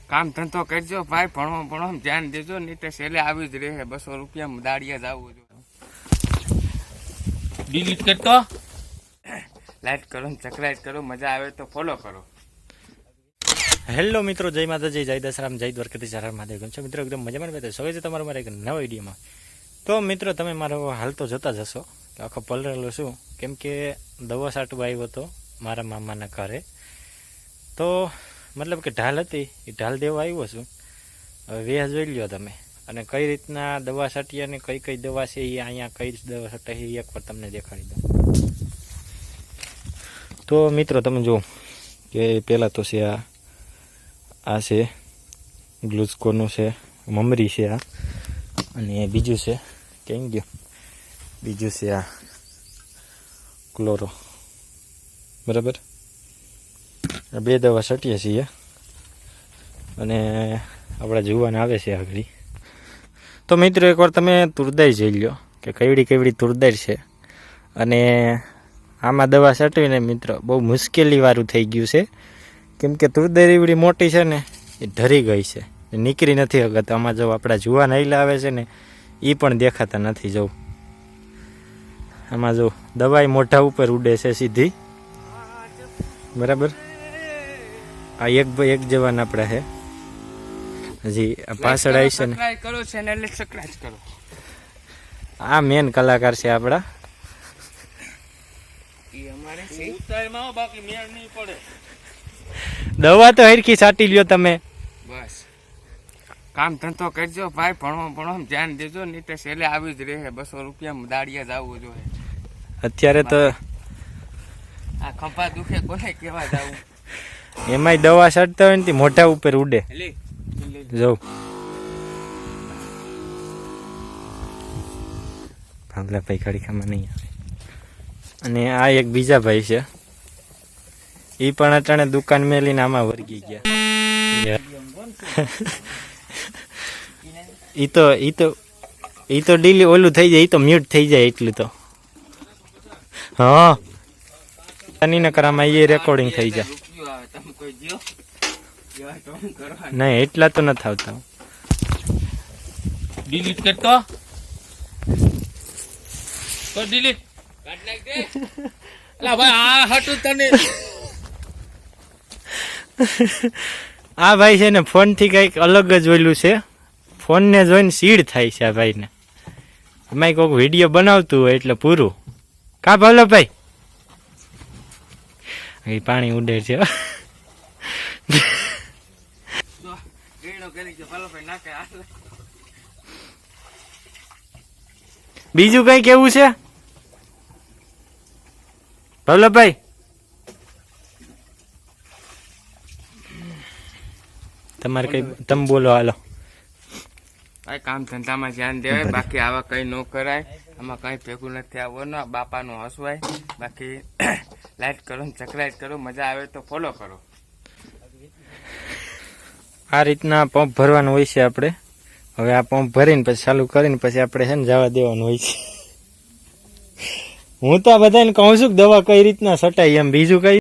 કામ ધંધો કરજો ભાઈ, ભણો ધ્યાન દેજો, નહીં તો સેલે આવી જ રહે. 200 રૂપિયા દાડિયા જ આવું જો. ડિલીટ કરતો, લાઈક કરો, સબસ્ક્રાઇબ કરો, મજા આવે તો ફોલો કરો. હેલો મિત્રો, જય માતાજી, જય દશરામ, જય દ્વારકાધીશ, હર હર મહાદેવ. કેમ છો મિત્રો? એકદમ મજામાં બેઠા સ્વાગત છે તમારું મારા એક નવા વિડીયોમાં. તો મિત્રો, તમે મારો હાલ તો જોતા જ હશો કે આખો પલરેલો છું, કેમ કે દવા છાંટવા આવ્યો હતો મારા મામાના ઘરે. તો મતલબ કે ઢાલ હતી, એ ઢાલ દેવા આવ્યો છું. હવે વેહ જોઈ લ્યો તમે, અને કઈ રીતના દવા છાંટી અને કઈ કઈ દવા છે એ અહીંયા કઈ દવા છાંટાય એ એકવાર તમને દેખાડી દઉં. તો મિત્રો તમે જુઓ કે પહેલાં તો છે આ છે ગ્લુસ્કોનું છે, મમરી છે આ, અને બીજું છે કેમ ગયો, બીજું છે આ ક્લોરો. બરાબર, આ બે દવા છટીએ છીએ અને આપણા જુવાન આવે છે આગળ. તો મિત્રો એકવાર તમે તુરદાર જોઈ લો કે કેવડી તુરદાર છે. અને આમાં દવા છાંટવીને મિત્રો બહુ મુશ્કેલીવાળું થઈ ગયું છે, કેમ કે તુરદાર એવડી મોટી છે ને એ ઢરી ગઈ છે, નીકળી નથી હકત. આમાં જો આપણા જુવાન હૈલા આવે છે ને એ પણ દેખાતા નથી. જો આમાં જો દવાઈ મોઢા ઉપર ઉડે છે સીધી. બરાબર, આ એક જવાન આપણા છે, હજી પાછળ આવી છે ને. કરો ચેનલ સબસ્ક્રાઇબ કરો. આ મેન કલાકાર છે આપણા. દવા તો હરખી છાંટી લ્યો તમે. બસ કામ ધંધો કરજો ભાઈ, ભણો ધ્યાન દેજો, નહીં તો સેલે આવી જ રહે. 200 રૂપિયા દાડિયા જ આવવું જોઈએ. અત્યારે તો આ ખંભા દુખે કોને કેવા જાવું. એમાંય દવા છાંટતા હોય ને મોઢા ઉપર ઉડે. જો ભાગલા ભાઈ ખડીખામાં નહીં આવે. અને આ એક બીજા ભાઈ છે, એ પણ અટાણે દુકાન મેલીને આમાં વર્ગી ગયા. ઈ તો ડીલી ઓલું થઈ જાય, ઈ તો મ્યુટ થઈ જાય એટલું તો. હા, ન કરામાં એ રેકોર્ડિંગ થઈ જાય. નહીં એટલા તો નથી આવતા. ડિલીટ કરતો, ડિલીટ કાટ નાખ દે. લા ભાઈ આ હટું તને. આ ભાઈ છે ને ફોન થી કઈક અલગ જ ઓલું છે, ફોન ને જોઈને સીડ થાય છે આ ભાઈ ને. એમાં કોઈક વિડીયો બનાવતું હોય એટલે પૂરું. કા ભલો ભાઈ, એ પાણી ઉડે છે. બીજું કઈ કેવું છે ભવલભાઈ? તમારે કઈ તમે બોલો હાલો. ભાઈ કામ ધંધામાં ધ્યાન દેવાય, બાકી આવા કઈ ન કરાય. આમાં કઈ ભેગું નથી આવવાનું. બાપાનું હસવાય. બાકી લાઈક કરો, સબસ્ક્રાઇબ કરો, મજા આવે તો ફોલો કરો. આ રીતના પંપ ભરવાનું હોય છે આપણે. હવે આ પંપ ભરીને પછી ચાલુ કરીને પછી આપણે છે ને જવા દેવાનું હોય છે. હું તો આ બધાને કહું છું કે દવા કઈ રીતના છટાય એમ, બીજું કઈ